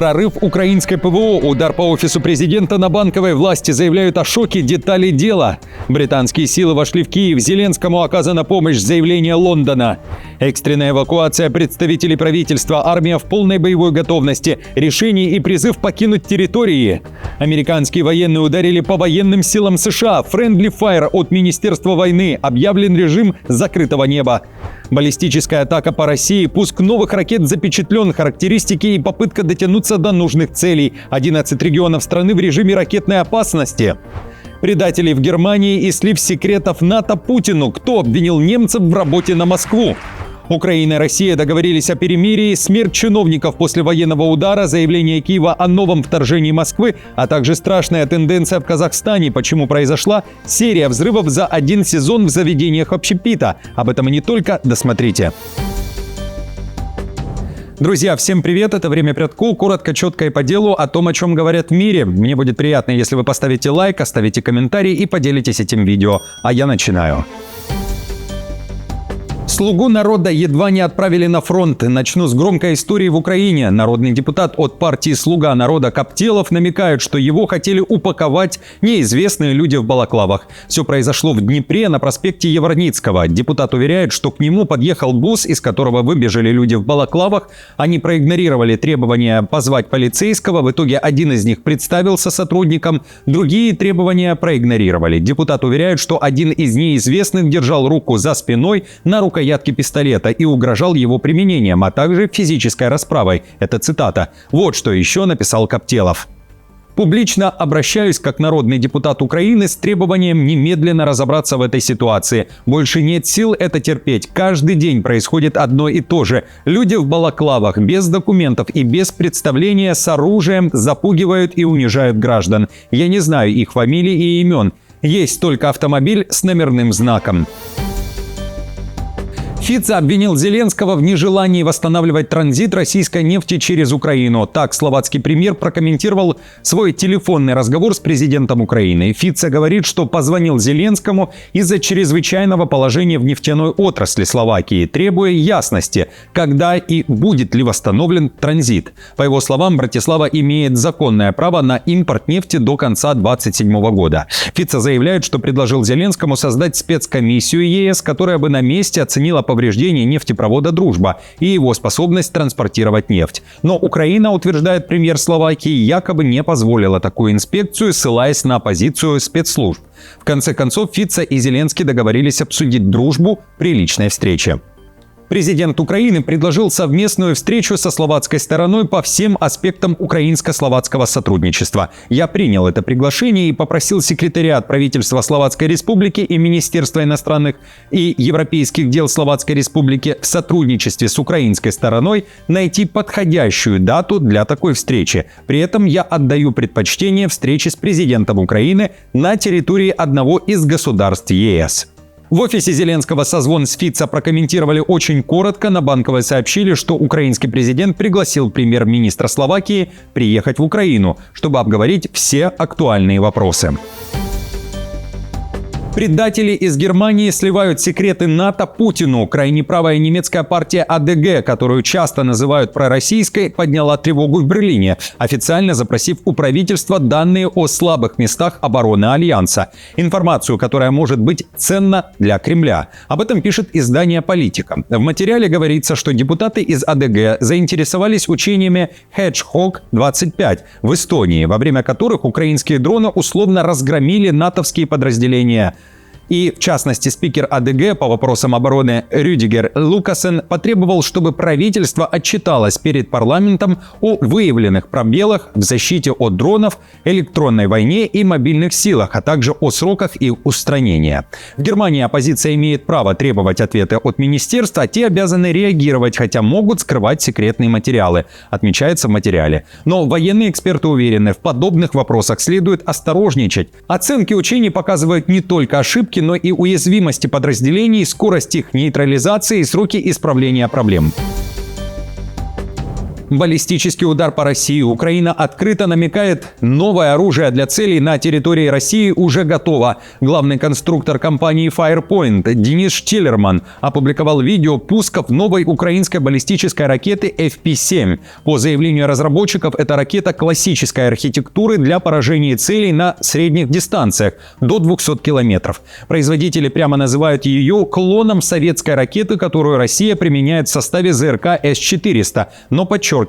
Прорыв украинской ПВО, удар по офису президента на Банковой, власти заявляют о шоке, детали дела. Британские силы вошли в Киев, Зеленскому оказана помощь, заявление Лондона. Экстренная эвакуация представителей правительства, армия в полной боевой готовности, решение и призыв покинуть территории. Американские военные ударили по военным силам США, Friendly Fire от Министерства войны, объявлен режим закрытого неба. Баллистическая атака по России, пуск новых ракет запечатлен, характеристики и попытка дотянуться до нужных целей. 11 регионов страны в режиме ракетной опасности. Предателей в Германии и слив секретов НАТО Путину. Кто обвинил немцев в работе на Москву? Украина и Россия договорились о перемирии, смерть чиновников после военного удара, заявление Киева о новом вторжении Москвы, а также страшная тенденция в Казахстане, почему произошла серия взрывов за один сезон в заведениях общепита. Об этом и не только, досмотрите. Друзья, всем привет, это «Время Прядку», коротко, четко и по делу о том, о чем говорят в мире. Мне будет приятно, если вы поставите лайк, оставите комментарий и поделитесь этим видео. А я начинаю. Слугу народа едва не отправили на фронт. Начну с громкой истории в Украине. Народный депутат от партии «Слуга народа» Коптелов намекает, что его хотели упаковать неизвестные люди в балаклавах. Все произошло в Днепре на проспекте Яворницкого. Депутат уверяет, что к нему подъехал бус, из которого выбежали люди в балаклавах. Они проигнорировали требования позвать полицейского. В итоге один из них представился сотрудником, другие требования проигнорировали. Депутат уверяет, что один из неизвестных держал руку за спиной на рукоятке пистолета и угрожал его применением, а также физической расправой. Это цитата. Вот что еще написал Коптелов. Публично обращаюсь как народный депутат Украины с требованием немедленно разобраться в этой ситуации. Больше нет сил это терпеть. Каждый день происходит одно и то же. Люди в балаклавах, без документов и без представления с оружием запугивают и унижают граждан. Я не знаю их фамилий и имен. Есть только автомобиль с номерным знаком. Фица обвинил Зеленского в нежелании восстанавливать транзит российской нефти через Украину. Так словацкий премьер прокомментировал свой телефонный разговор с президентом Украины. Фица говорит, что позвонил Зеленскому из-за чрезвычайного положения в нефтяной отрасли Словакии, требуя ясности, когда и будет ли восстановлен транзит. По его словам, Братислава имеет законное право на импорт нефти до конца 2027 года. Фица заявляет, что предложил Зеленскому создать спецкомиссию ЕС, которая бы на месте оценила повреждение нефтепровода «Дружба» и его способность транспортировать нефть. Но Украина, утверждает премьер Словакии, якобы не позволила такую инспекцию, ссылаясь на позицию спецслужб. В конце концов, Фица и Зеленский договорились обсудить дружбу при личной встрече. Президент Украины предложил совместную встречу со словацкой стороной по всем аспектам украинско-словацкого сотрудничества. Я принял это приглашение и попросил секретариат правительства Словацкой Республики и Министерства иностранных и европейских дел Словацкой Республики в сотрудничестве с украинской стороной найти подходящую дату для такой встречи. При этом я отдаю предпочтение встрече с президентом Украины на территории одного из государств ЕС. В офисе Зеленского созвон с Фица прокомментировали очень коротко. На Банковой сообщили, что украинский президент пригласил премьер-министра Словакии приехать в Украину, чтобы обговорить все актуальные вопросы. Предатели из Германии сливают секреты НАТО Путину. Крайне правая немецкая партия АДГ, которую часто называют пророссийской, подняла тревогу в Берлине, официально запросив у правительства данные о слабых местах обороны Альянса. Информацию, которая может быть ценна для Кремля. Об этом пишет издание «Политика». В материале говорится, что депутаты из АДГ заинтересовались учениями Hedgehog-25 в Эстонии, во время которых украинские дроны условно разгромили натовские подразделения. И, в частности, спикер АДГ по вопросам обороны Рюдигер Лукасен потребовал, чтобы правительство отчиталось перед парламентом о выявленных пробелах в защите от дронов, электронной войне и мобильных силах, а также о сроках их устранения. В Германии оппозиция имеет право требовать ответы от министерства, а те обязаны реагировать, хотя могут скрывать секретные материалы, отмечается в материале. Но военные эксперты уверены, в подобных вопросах следует осторожничать. Оценки учений показывают не только ошибки, но и уязвимости подразделений, скорость их нейтрализации и сроки исправления проблем. Баллистический удар по России. Украина открыто намекает, новое оружие для целей на территории России уже готово. Главный конструктор компании Firepoint Денис Штиллерман опубликовал видео пусков новой украинской баллистической ракеты FP-7. По заявлению разработчиков, эта ракета классической архитектуры для поражения целей на средних дистанциях до 200 километров. Производители прямо называют ее клоном советской ракеты, которую Россия применяет в составе ЗРК С-400, но подчеркивают,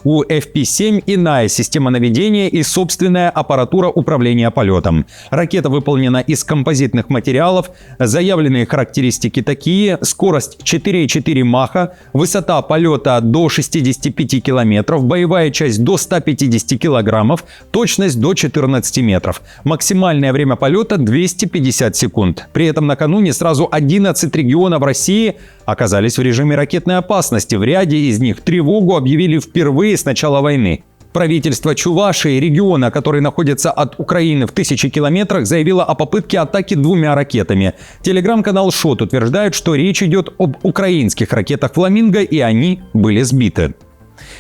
у FP-7 иная система наведения и собственная аппаратура управления полетом. Ракета выполнена из композитных материалов. Заявленные характеристики такие: скорость 4,4 Маха, высота полета до 65 километров, боевая часть до 150 килограммов, точность до 14 метров. Максимальное время полета 250 секунд. При этом накануне сразу 11 регионов России оказались в режиме ракетной опасности. В ряде из них тревогу объявили впервые с начала войны. Правительство Чувашии, региона, который находится от Украины в 1000 километрах, заявило о попытке атаки 2 ракетами. Телеграм-канал ШОТ утверждает, что речь идет об украинских ракетах «Фламинго», и они были сбиты.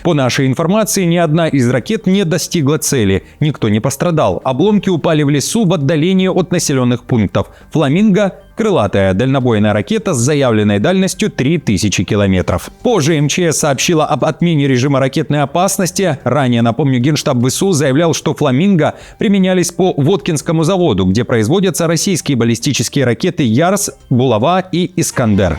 По нашей информации, ни одна из ракет не достигла цели. Никто не пострадал. Обломки упали в лесу в отдалении от населенных пунктов. «Фламинго» — крылатая дальнобойная ракета с заявленной дальностью 3000 километров. Позже МЧС сообщила об отмене режима ракетной опасности. Ранее, напомню, Генштаб ВСУ заявлял, что «Фламинго» применялись по Воткинскому заводу, где производятся российские баллистические ракеты «Ярс», «Булава» и «Искандер».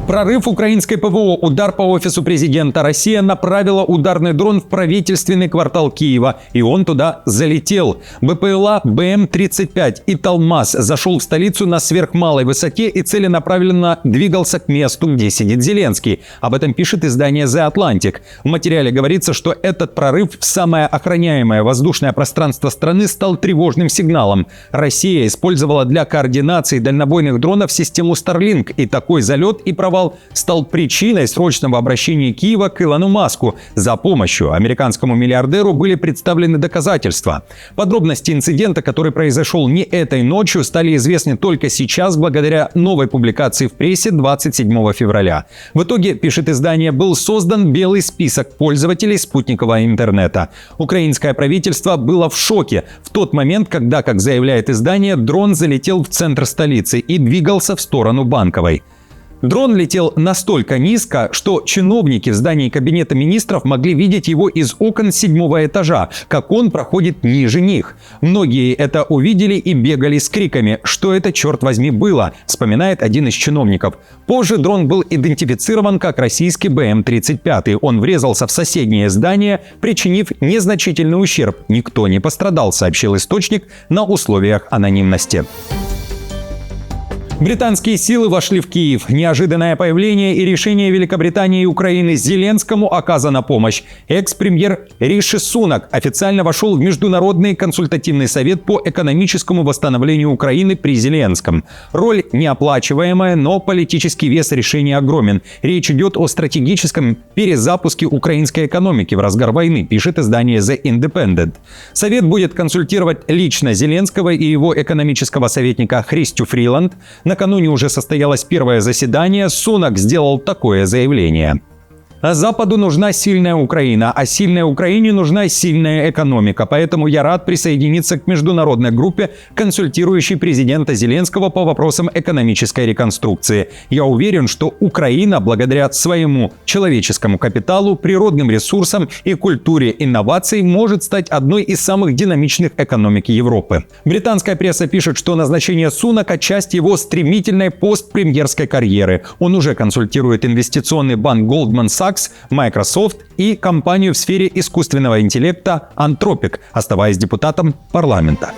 Прорыв украинской ПВО. Удар по офису президента. Россия направила ударный дрон в правительственный квартал Киева, и он туда залетел. БПЛА БМ-35 «Италмаз» зашел в столицу на сверхмалой высоте и целенаправленно двигался к месту, где сидит Зеленский. Об этом пишет издание The Atlantic. В материале говорится, что этот прорыв в самое охраняемое воздушное пространство страны стал тревожным сигналом. Россия использовала для координации дальнобойных дронов систему Starlink, и такой залет и провал стал причиной срочного обращения Киева к Илону Маску за помощью. Американскому миллиардеру были представлены доказательства. Подробности инцидента, который произошел не этой ночью, стали известны только сейчас благодаря новой публикации в прессе 27 февраля. В итоге, пишет издание, был создан белый список пользователей спутникового интернета. Украинское правительство было в шоке в тот момент, когда, как заявляет издание, дрон залетел в центр столицы и двигался в сторону Банковой. Дрон летел настолько низко, что чиновники в здании Кабинета министров могли видеть его из окон 7-го этажа, как он проходит ниже них. Многие это увидели и бегали с криками: «Что это, черт возьми, было?», вспоминает один из чиновников. Позже дрон был идентифицирован как российский БМ-35. Он врезался в соседнее здание, причинив незначительный ущерб. Никто не пострадал, сообщил источник на условиях анонимности. Британские силы вошли в Киев. Неожиданное появление и решение Великобритании и Украины. Зеленскому оказана помощь. Экс-премьер Риши Сунак официально вошел в Международный консультативный совет по экономическому восстановлению Украины при Зеленском. Роль неоплачиваемая, но политический вес решения огромен. Речь идет о стратегическом перезапуске украинской экономики в разгар войны, пишет издание The Independent. Совет будет консультировать лично Зеленского и его экономического советника Христю Фриланд. Накануне уже состоялось первое заседание. Сунак сделал такое заявление. Западу нужна сильная Украина, а сильной Украине нужна сильная экономика. Поэтому я рад присоединиться к международной группе, консультирующей президента Зеленского по вопросам экономической реконструкции. Я уверен, что Украина, благодаря своему человеческому капиталу, природным ресурсам и культуре инноваций, может стать одной из самых динамичных экономик Европы. Британская пресса пишет, что назначение Сунака – часть его стремительной постпремьерской карьеры. Он уже консультирует инвестиционный банк Goldman Sachs, Microsoft и компанию в сфере искусственного интеллекта Anthropic, оставаясь депутатом парламента.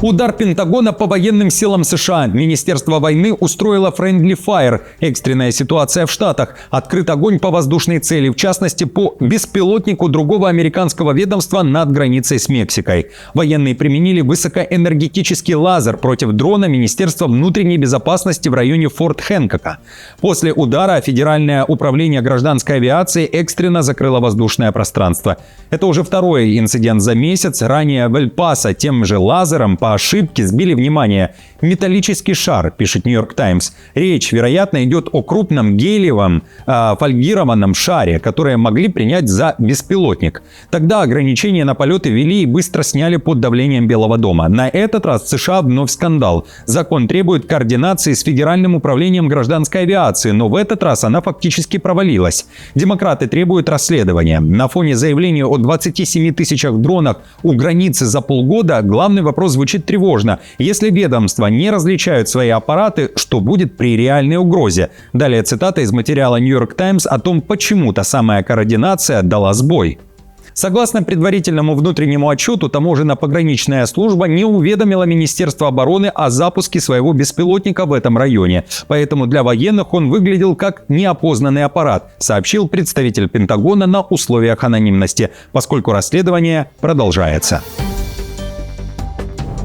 Удар Пентагона по военным силам США. Министерство войны устроило Friendly Fire – экстренная ситуация в Штатах. Открыт огонь по воздушной цели, в частности по беспилотнику другого американского ведомства над границей с Мексикой. Военные применили высокоэнергетический лазер против дрона Министерства внутренней безопасности в районе Форт Хэнкока. После удара Федеральное управление гражданской авиации экстренно закрыло воздушное пространство. Это уже второй инцидент за месяц. Ранее в Эль-Пасо тем же лазером по ошибке сбили, внимание, металлический шар, пишет New York Times. Речь, вероятно, идет о крупном гелиевом фольгированном шаре, которые могли принять за беспилотник. Тогда ограничения на полеты ввели и быстро сняли под давлением Белого дома. На этот раз в США вновь скандал. Закон требует координации с Федеральным управлением гражданской авиации, но в этот раз она фактически провалилась. Демократы требуют расследования. На фоне заявления о 27 тысячах дронов у границы за полгода главный вопрос звучит тревожно. Если ведомства не различают свои аппараты, что будет при реальной угрозе? Далее цитата из материала New York Times о том, почему та самая координация дала сбой. Согласно предварительному внутреннему отчету, таможенно-пограничная служба не уведомила Министерство обороны о запуске своего беспилотника в этом районе. Поэтому для военных он выглядел как неопознанный аппарат, сообщил представитель Пентагона на условиях анонимности, поскольку расследование продолжается.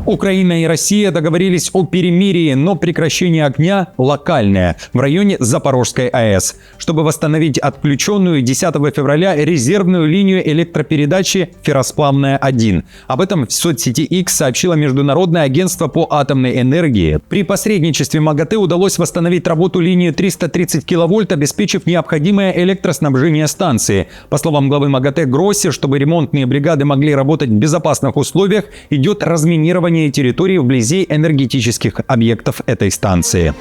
Украина и Россия договорились о перемирии, но прекращение огня локальное в районе Запорожской АЭС, чтобы восстановить отключенную 10 февраля резервную линию электропередачи «Ферросплавная-1». Об этом в соцсети X сообщило Международное агентство по атомной энергии. При посредничестве МАГАТЭ удалось восстановить работу линии 330 киловольт, обеспечив необходимое электроснабжение станции. По словам главы МАГАТЭ Гросси, чтобы ремонтные бригады могли работать в безопасных условиях, идет разминирование территории вблизи энергетических объектов этой станции.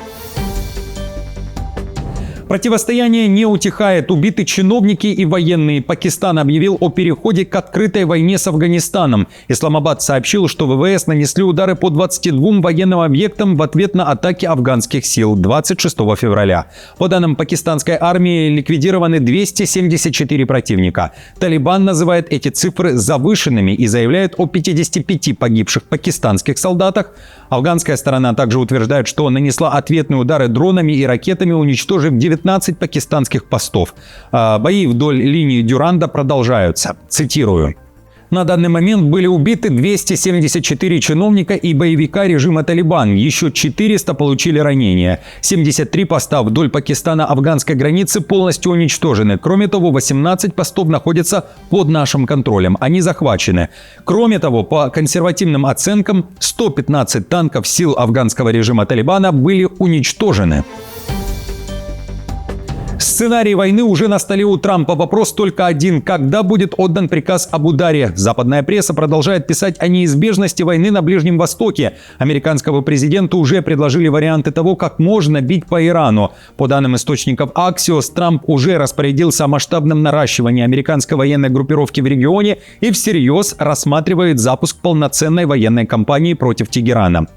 Противостояние не утихает. Убиты чиновники и военные. Пакистан объявил о переходе к открытой войне с Афганистаном. Исламабад сообщил, что ВВС нанесли удары по 22 военным объектам в ответ на атаки афганских сил 26 февраля. По данным пакистанской армии, ликвидированы 274 противника. Талибан называет эти цифры завышенными и заявляет о 55 погибших пакистанских солдатах. Афганская сторона также утверждает, что нанесла ответные удары дронами и ракетами, уничтожив 19 пакистанских постов. Бои вдоль линии Дюранда продолжаются. Цитирую. На данный момент были убиты 274 чиновника и боевика режима Талибан. Еще 400 получили ранения. 73 поста вдоль Пакистана-афганской границы полностью уничтожены. Кроме того, 18 постов находятся под нашим контролем. Они захвачены. Кроме того, по консервативным оценкам, 115 танков сил афганского режима Талибана были уничтожены. Сценарий войны уже на столе у Трампа. Вопрос только один. Когда будет отдан приказ об ударе? Западная пресса продолжает писать о неизбежности войны на Ближнем Востоке. Американскому президенту уже предложили варианты того, как можно бить по Ирану. По данным источников Axios, Трамп уже распорядился о масштабном наращивании американской военной группировки в регионе и всерьез рассматривает запуск полноценной военной кампании против Тегерана.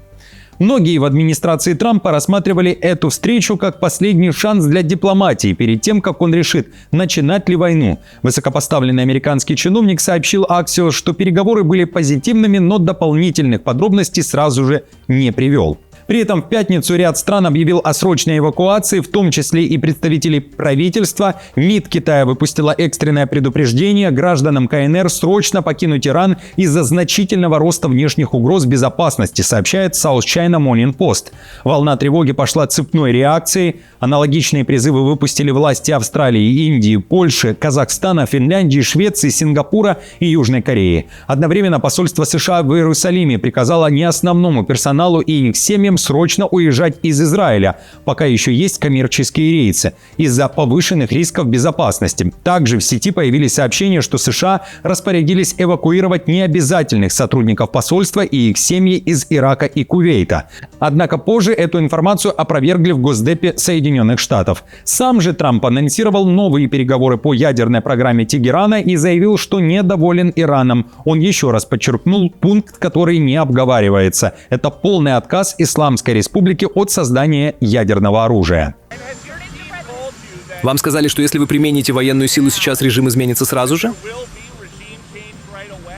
Многие в администрации Трампа рассматривали эту встречу как последний шанс для дипломатии перед тем, как он решит, начинать ли войну. Высокопоставленный американский чиновник сообщил Axios, что переговоры были позитивными, но дополнительных подробностей сразу же не привел. При этом в пятницу ряд стран объявил о срочной эвакуации, в том числе и представителей правительства. МИД Китая выпустила экстренное предупреждение гражданам КНР срочно покинуть Иран из-за значительного роста внешних угроз безопасности, сообщает South China Morning Post. Волна тревоги пошла цепной реакцией. Аналогичные призывы выпустили власти Австралии, Индии, Польши, Казахстана, Финляндии, Швеции, Сингапура и Южной Кореи. Одновременно посольство США в Иерусалиме приказало не основному персоналу и их семьям срочно уезжать из Израиля, пока еще есть коммерческие рейсы, из-за повышенных рисков безопасности. Также в сети появились сообщения, что США распорядились эвакуировать необязательных сотрудников посольства и их семьи из Ирака и Кувейта. Однако позже эту информацию опровергли в Госдепе Соединенных Штатов. Сам же Трамп анонсировал новые переговоры по ядерной программе Тегерана и заявил, что недоволен Ираном. Он еще раз подчеркнул пункт, который не обговаривается. Это полный отказ Исламской Республики от создания ядерного оружия. Вам сказали, что если вы примените военную силу сейчас, режим изменится сразу же?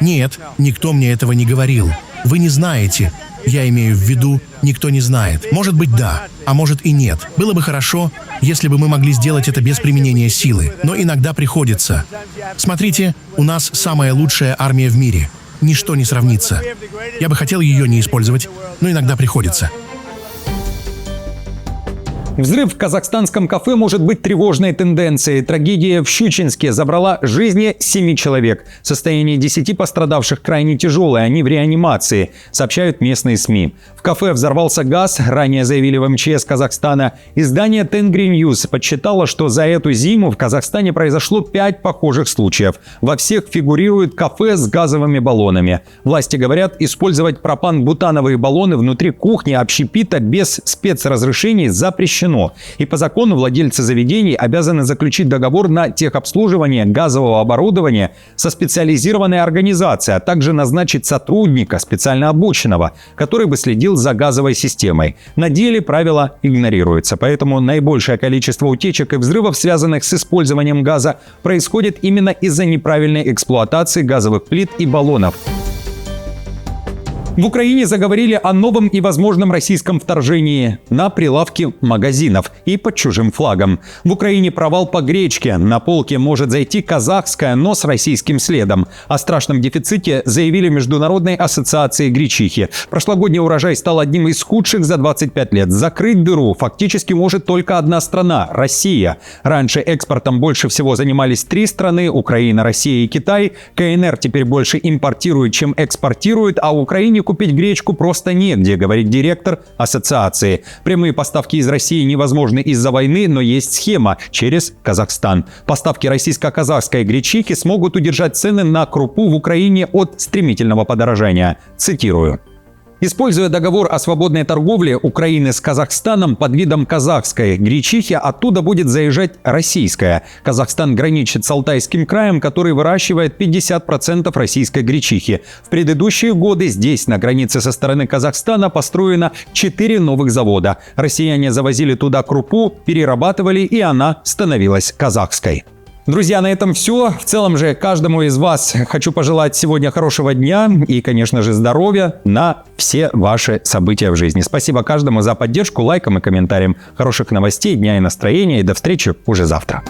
Нет, никто мне этого не говорил. Вы не знаете. Я имею в виду, никто не знает. Может быть, да, а может и нет. Было бы хорошо, если бы мы могли сделать это без применения силы, но иногда приходится. Смотрите, у нас самая лучшая армия в мире. Ничто не сравнится. Я бы хотел ее не использовать, но иногда приходится. Взрыв в казахстанском кафе может быть тревожной тенденцией. Трагедия в Щучинске забрала жизни 7 человек. Состояние 10 пострадавших крайне тяжелое, они в реанимации, сообщают местные СМИ. В кафе взорвался газ, ранее заявили в МЧС Казахстана. Издание Тенгри Ньюс подсчитало, что за эту зиму в Казахстане произошло 5 похожих случаев. Во всех фигурирует кафе с газовыми баллонами. Власти говорят, использовать пропан-бутановые баллоны внутри кухни общепита без спецразрешений запрещено. И по закону владельцы заведений обязаны заключить договор на техобслуживание газового оборудования со специализированной организацией, а также назначить сотрудника, специально обученного, который бы следил за газовой системой. На деле правила игнорируются, поэтому наибольшее количество утечек и взрывов, связанных с использованием газа, происходит именно из-за неправильной эксплуатации газовых плит и баллонов. В Украине заговорили о новом и возможном российском вторжении на прилавки магазинов и под чужим флагом. В Украине провал по гречке. На полке может зайти казахская, но с российским следом. О страшном дефиците заявили в Международной ассоциации гречихи. Прошлогодний урожай стал одним из худших за 25 лет. Закрыть дыру фактически может только одна страна – Россия. Раньше экспортом больше всего занимались 3 страны – Украина, Россия и Китай. КНР теперь больше импортирует, чем экспортирует, а Украине купить гречку просто негде, говорит директор ассоциации. Прямые поставки из России невозможны из-за войны, но есть схема через Казахстан. Поставки российско-казахской гречихи смогут удержать цены на крупу в Украине от стремительного подорожания. Цитирую. Используя договор о свободной торговле Украины с Казахстаном под видом казахской гречихи, оттуда будет заезжать российская. Казахстан граничит с Алтайским краем, который выращивает 50% российской гречихи. В предыдущие годы здесь, на границе со стороны Казахстана, построено 4 новых завода. Россияне завозили туда крупу, перерабатывали, и она становилась казахской. Друзья, на этом все. В целом же каждому из вас хочу пожелать сегодня хорошего дня и, конечно же, здоровья на все ваши события в жизни. Спасибо каждому за поддержку, лайком и комментарием. Хороших новостей, дня и настроения. И до встречи уже завтра.